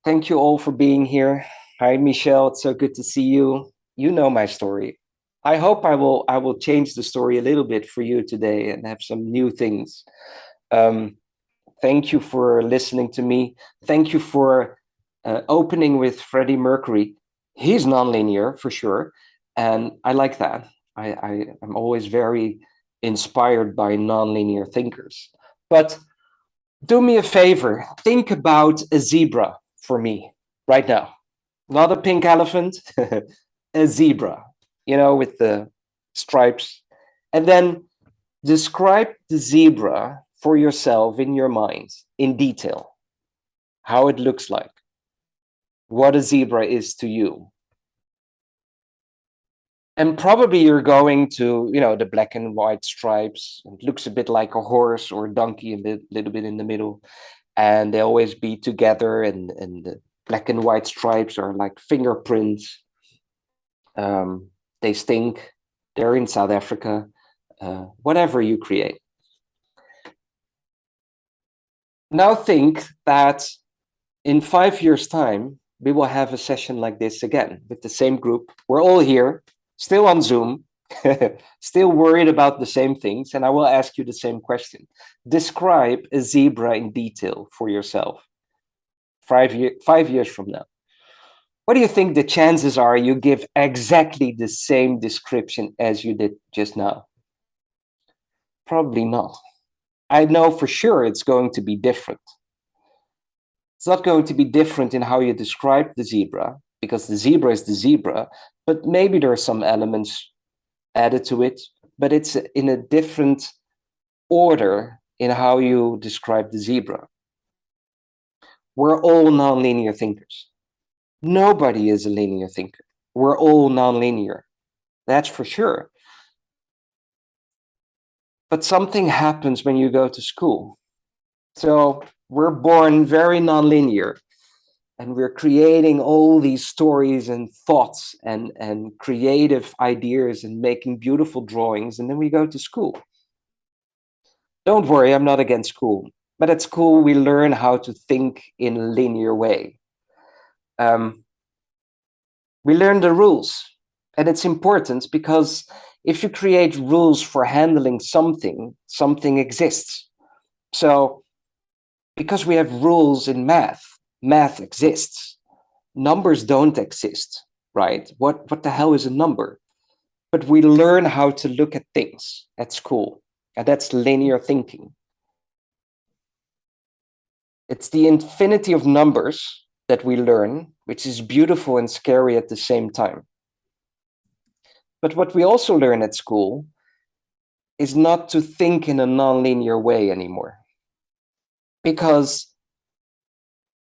Thank you all for being here. Hi, Michelle. It's so good to see you. You know my story. I hope I will change the story a little bit for you today and have some new things. Um, Thank you for listening to me. Thank you for opening with Freddie Mercury. He's nonlinear for sure, and I like that. I'm always very inspired by nonlinear thinkers. But do me a favor, think about a zebra for me right now. Not a pink elephant, a zebra, with the stripes. And then describe the zebra for yourself in your mind in detail, how it looks like, what a zebra is to you. And probably you're going to, the black and white stripes. It looks a bit like a horse or a donkey, little bit in the middle. And they always be together, and the black and white stripes are like fingerprints. They stink. They're in South Africa. Whatever you create. Now think that in 5 years' time, we will have a session like this again with the same group. We're all here, still on Zoom, still worried about the same things. And I will ask you the same question. Describe a zebra in detail for yourself 5 years from now. What do you think the chances are you give exactly the same description as you did just now? Probably not. I know for sure it's going to be different. It's not going to be different in how you describe the zebra, because the zebra is the zebra, but maybe there are some elements added to it, but it's in a different order in how you describe the zebra. We're all nonlinear thinkers. Nobody is a linear thinker. We're all nonlinear. That's for sure. But something happens when you go to school. So we're born very nonlinear, and we're creating all these stories and thoughts and creative ideas and making beautiful drawings. And then we go to school. Don't worry, I'm not against school. But at school, we learn how to think in a linear way. We learn the rules. And it's important because if you create rules for handling something, something exists. So because we have rules in math, math exists. Numbers don't exist, right? What the hell is a number? But we learn how to look at things at school, and that's linear thinking. It's the infinity of numbers that we learn, which is beautiful and scary at the same time. But what we also learn at school is not to think in a nonlinear way anymore. Because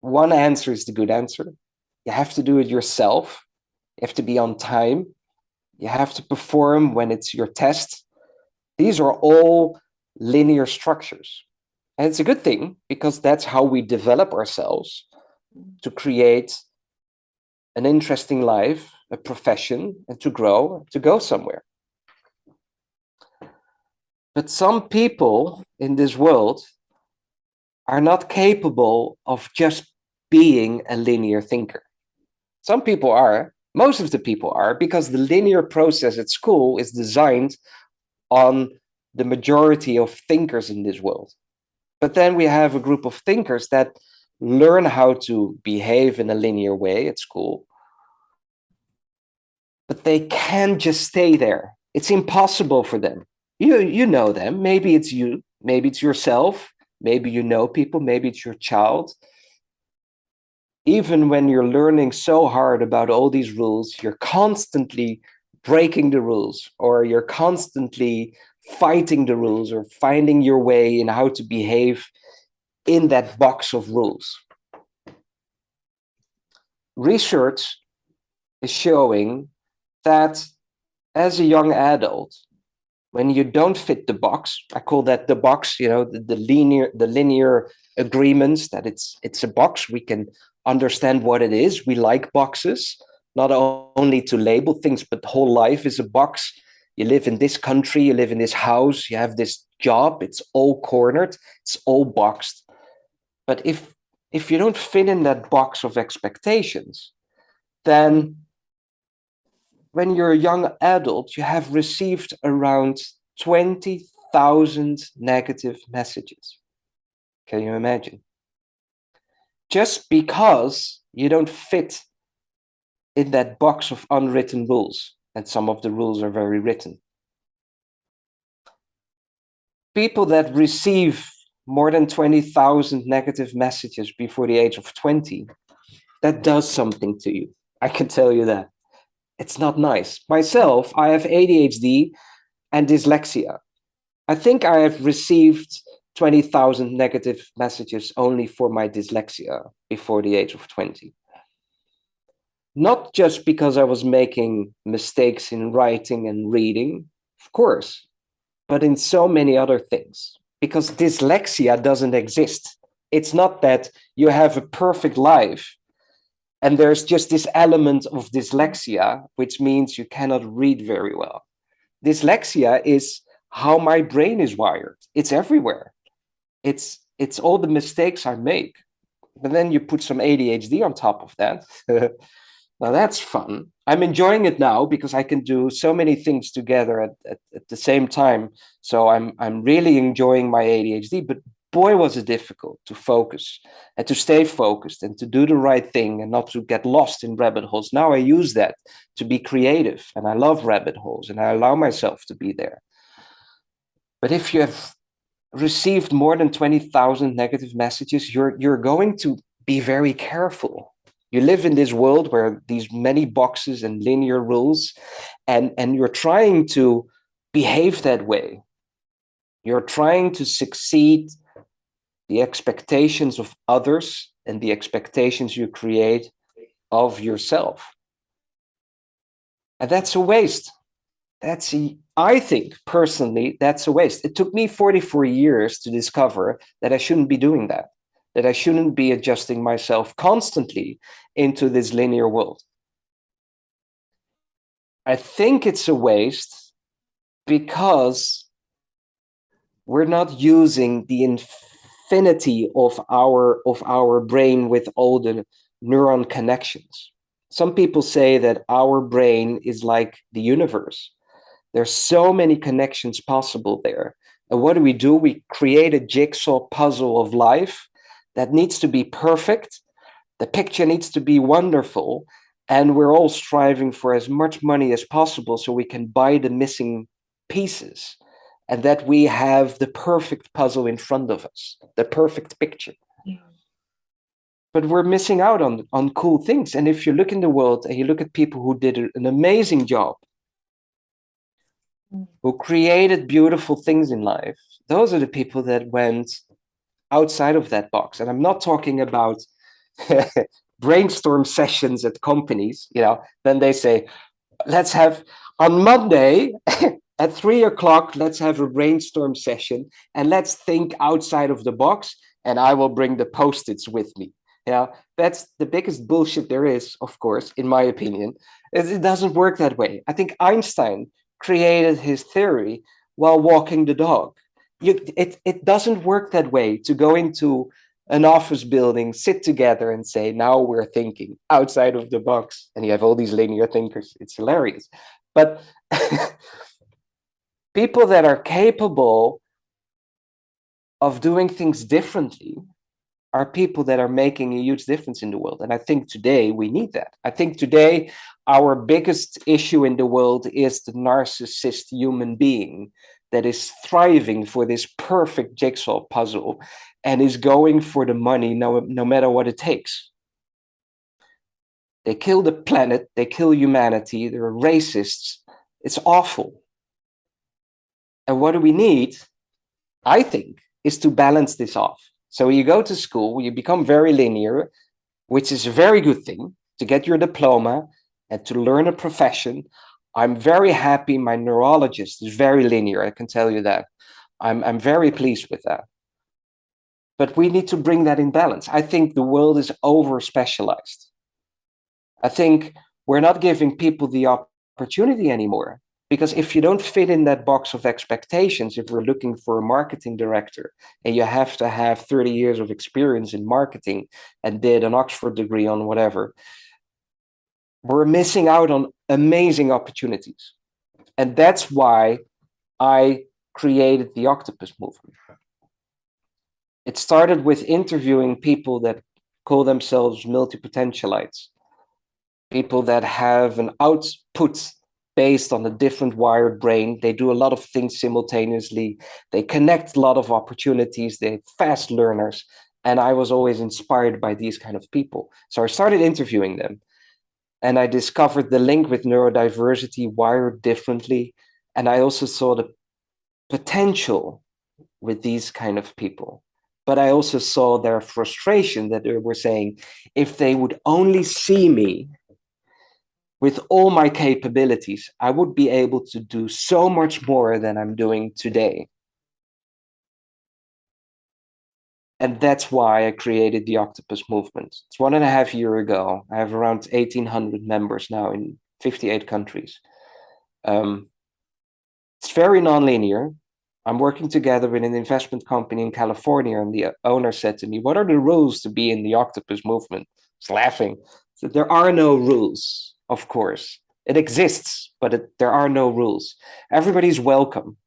one answer is the good answer. You have to do it yourself. You have to be on time. You have to perform when it's your test. These are all linear structures. And it's a good thing because that's how we develop ourselves to create an interesting life, a profession, and to grow, to go somewhere. But some people in this world are not capable of just being a linear thinker. Some people are, most of the people are, because the linear process at school is designed on the majority of thinkers in this world. But then we have a group of thinkers that learn how to behave in a linear way at school, but they can't just stay there. It's impossible for them. You know them. Maybe it's you, maybe it's yourself, maybe you know people, maybe it's your child. Even when you're learning so hard about all these rules, you're constantly breaking the rules, or you're constantly fighting the rules, or finding your way in how to behave in that box of rules. Research is showing that as a young adult, when you don't fit the box, I call that the box, the linear agreements that it's a box. We can understand what it is. We like boxes, not only to label things, but whole life is a box. You live in this country, you live in this house, you have this job, it's all cornered, it's all boxed. But if if you don't fit in that box of expectations, then when you're a young adult, you have received around 20,000 negative messages. Can you imagine? Just because you don't fit in that box of unwritten rules, and some of the rules are very written. People that receive more than 20,000 negative messages before the age of 20, that does something to you. I can tell you that. It's not nice. Myself, I have ADHD and dyslexia. I think I have received 20,000 negative messages only for my dyslexia before the age of 20. Not just because I was making mistakes in writing and reading, of course, but in so many other things. Because dyslexia doesn't exist. It's not that you have a perfect life and there's just this element of dyslexia, which means you cannot read very well. Dyslexia is how my brain is wired. It's everywhere. It's all the mistakes I make. But then you put some ADHD on top of that. Now that's fun. I'm enjoying it now because I can do so many things together at the same time. So I'm really enjoying my ADHD, but boy, was it difficult to focus and to stay focused and to do the right thing and not to get lost in rabbit holes. Now I use that to be creative, and I love rabbit holes and I allow myself to be there. But if you have received more than 20,000 negative messages, you're going to be very careful. You live in this world where these many boxes and linear rules, and you're trying to behave that way. You're trying to succeed the expectations of others and the expectations you create of yourself. And that's a waste. I think personally, that's a waste. It took me 44 years to discover that I shouldn't be doing that I shouldn't be adjusting myself constantly into this linear world. I think it's a waste because we're not using the infinity of our brain with all the neuron connections. Some people say that our brain is like the universe. There's so many connections possible there. And what do? We create a jigsaw puzzle of life that needs to be perfect. The picture needs to be wonderful. And we're all striving for as much money as possible so we can buy the missing pieces and that we have the perfect puzzle in front of us, the perfect picture. Yeah. But we're missing out on cool things. And if you look in the world and you look at people who did an amazing job, who created beautiful things in life, those are the people that went outside of that box. And I'm not talking about brainstorm sessions at companies. Then they say, let's have on Monday at 3:00, let's have a brainstorm session and let's think outside of the box, and I will bring the Post-its with me. That's the biggest bullshit there is, of course, in my opinion. It doesn't work that way. I think Einstein created his theory while walking the dog. It doesn't work that way to go into an office building, sit together and say, now we're thinking outside of the box. And you have all these linear thinkers. It's hilarious. But people that are capable of doing things differently are people that are making a huge difference in the world. And I think today we need that. I think today our biggest issue in the world is the narcissist human being that is thriving for this perfect jigsaw puzzle and is going for the money no matter what it takes. They kill the planet, they kill humanity, they're racists. It's awful. And what do we need, I think, is to balance this off. So you go to school, you become very linear, which is a very good thing to get your diploma and to learn a profession. I'm very happy my neurologist is very linear, I can tell you that. I'm very pleased with that. But we need to bring that in balance. I think the world is over-specialized. I think we're not giving people the opportunity anymore Because if you don't fit in that box of expectations, if we're looking for a marketing director and you have to have 30 years of experience in marketing and did an Oxford degree on whatever, we're missing out on amazing opportunities. And that's why I created the Octopus Movement. It started with interviewing people that call themselves multipotentialites, people that have an output based on a different wired brain. They do a lot of things simultaneously. They connect a lot of opportunities. They're fast learners. And I was always inspired by these kind of people. So I started interviewing them. And I discovered the link with neurodiversity, wired differently. And I also saw the potential with these kind of people. But I also saw their frustration, that they were saying, if they would only see me with all my capabilities, I would be able to do so much more than I'm doing today. And that's why I created the Octopus Movement. It's 1.5 years ago. I have around 1,800 members now in 58 countries. It's very nonlinear. I'm working together with an investment company in California, and the owner said to me, "What are the rules to be in the Octopus Movement?" I was laughing. So there are no rules, of course. It exists, but there are no rules. Everybody's welcome.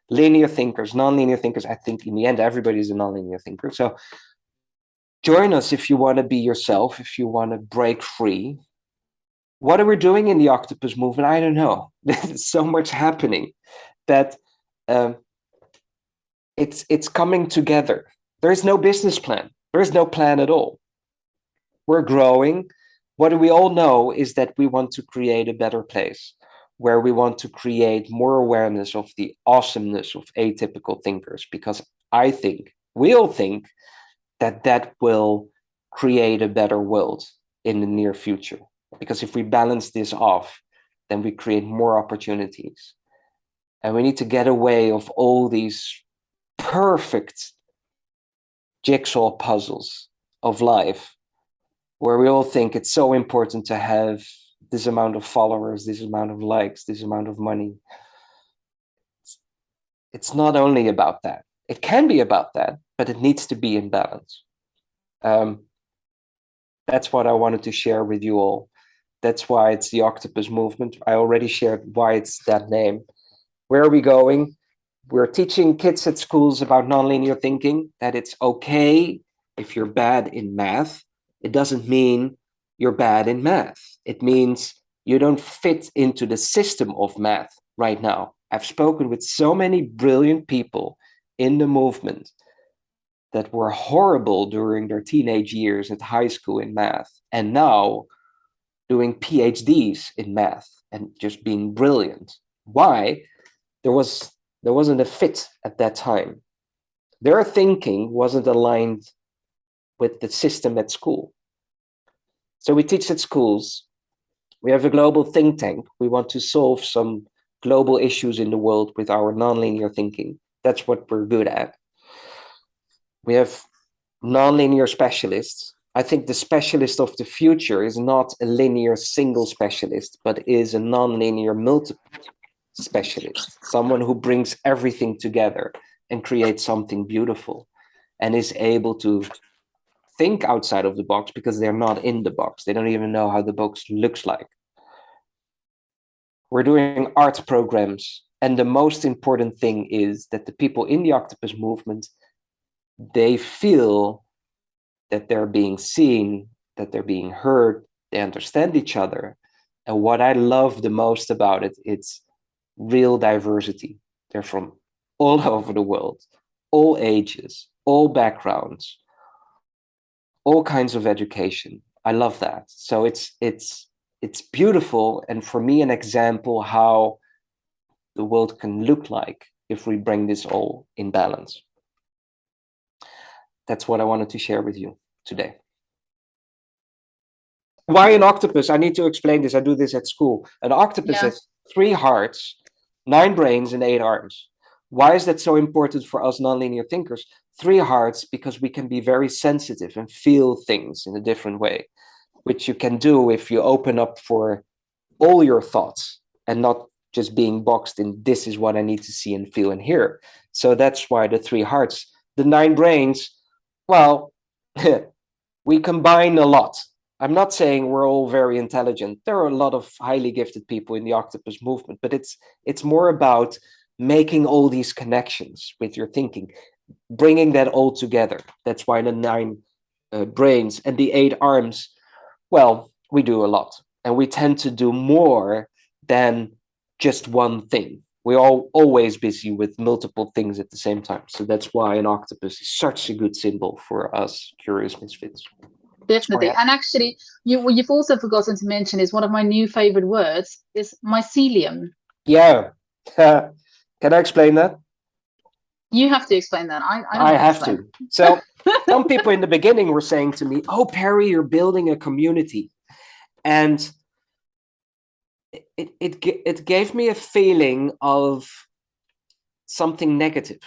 Linear thinkers, non-linear thinkers. I think in the end, everybody's a non-linear thinker. So join us if you want to be yourself, if you want to break free. What are we doing in the Octopus Movement? I don't know. There's so much happening that it's coming together. There is no business plan. There is no plan at all. We're growing. What we all know is that we want to create a better place, where we want to create more awareness of the awesomeness of atypical thinkers, because I think, we all think, that that will create a better world in the near future. Because if we balance this off, then we create more opportunities. And we need to get away of all these perfect jigsaw puzzles of life, where we all think it's so important to have this amount of followers, this amount of likes, this amount of money. It's not only about that. It can be about that, but it needs to be in balance. That's what I wanted to share with you all. That's why it's the Octopus Movement. I already shared why it's that name. Where are we going? We're teaching kids at schools about nonlinear thinking, that it's okay if you're bad in math. It doesn't mean you're bad in math. It means you don't fit into the system of math right now. I've spoken with so many brilliant people in the movement that were horrible during their teenage years at high school in math, and now doing PhDs in math and just being brilliant. Why? There wasn't a fit at that time. Their thinking wasn't aligned with the system at school. So we teach at schools. We have a global think tank. We want to solve some global issues in the world with our nonlinear thinking. That's what we're good at. We have nonlinear specialists. I think the specialist of the future is not a linear single specialist, but is a nonlinear multiple specialist, someone who brings everything together and creates something beautiful and is able to think outside of the box, because they're not in the box. They don't even know how the box looks like. We're doing art programs. And the most important thing is that the people in the Octopus Movement, they feel that they're being seen, that they're being heard, they understand each other. And what I love the most about it, it's real diversity. They're from all over the world, all ages, all backgrounds, all kinds of education. I love that. So it's beautiful, and for me, an example how the world can look like if we bring this all in balance. That's what I wanted to share with you today. Why an octopus? I need to explain this. I do this at school. An octopus has 3 hearts, 9 brains, and 8 arms. Why is that so important for us nonlinear thinkers? 3 hearts, because we can be very sensitive and feel things in a different way, which you can do if you open up for all your thoughts and not just being boxed in, this is what I need to see and feel and hear. So that's why the 3 hearts. The 9 brains, well, we combine a lot. I'm not saying we're all very intelligent. There are a lot of highly gifted people in the Octopus movement, but it's more about making all these connections with your thinking, bringing that all together. That's why the 9 brains and the 8 arms, well, we do a lot, and we tend to do more than just one thing. We're always busy with multiple things at the same time. So that's why an octopus is such a good symbol for us curious misfits. Definitely. And actually, you've also forgotten to mention is one of my new favorite words is mycelium. Yeah. Can I explain that? You have to explain that. I have to. So some people in the beginning were saying to me, oh, Perry, you're building a community. And it gave me a feeling of something negative,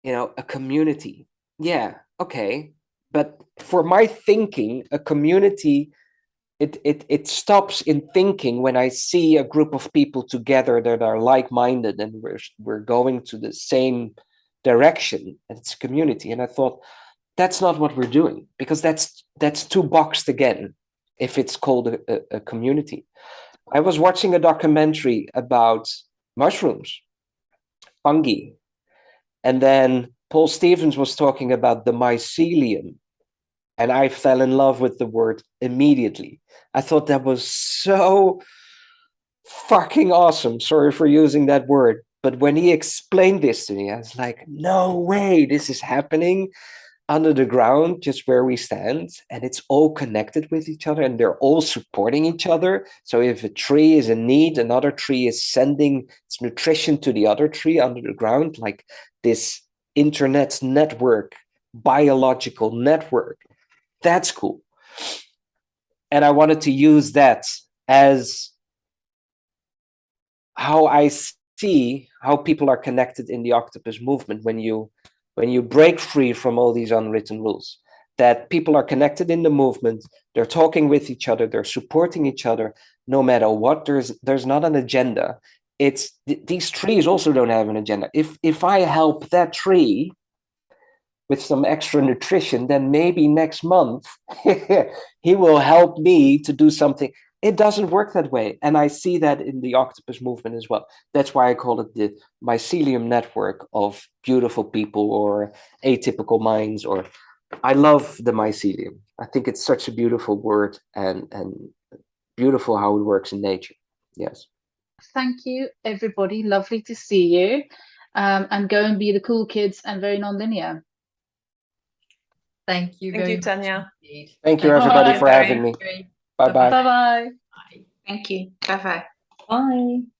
a community. Yeah, okay. But for my thinking, a community, it stops in thinking when I see a group of people together that are like-minded and we're going to the same direction. It's community. And I thought, that's not what we're doing, because that's too boxed again if it's called a community. I was watching a documentary about mushrooms, fungi, and then Paul Stevens was talking about the mycelium, and I fell in love with the word immediately. I thought that was so fucking awesome. Sorry for using that word. But when he explained this to me, I was like, no way, this is happening under the ground, just where we stand, and it's all connected with each other, and they're all supporting each other. So if a tree is in need, another tree is sending its nutrition to the other tree under the ground, like this internet network, biological network. That's cool. And I wanted to use that as how I see how people are connected in the Octopus movement when you break free from all these unwritten rules, that people are connected in the movement, they're talking with each other, they're supporting each other, no matter what. There's not an agenda. These trees also don't have an agenda. If I help that tree with some extra nutrition, then maybe next month he will help me to do something. It doesn't work that way. And I see that in the Octopus movement as well. That's why I call it the Mycelium network of beautiful people or atypical minds. Or I love the Mycelium. I think it's such a beautiful word and beautiful how it works in nature. Yes. Thank you, everybody. Lovely to see you. And go and be the cool kids and very non-linear. Thank you very much, Tanya. indeed. Thank you, everybody, Bye. for having me. Bye-bye. Bye-bye. Bye. Thank you. Bye-bye. Bye.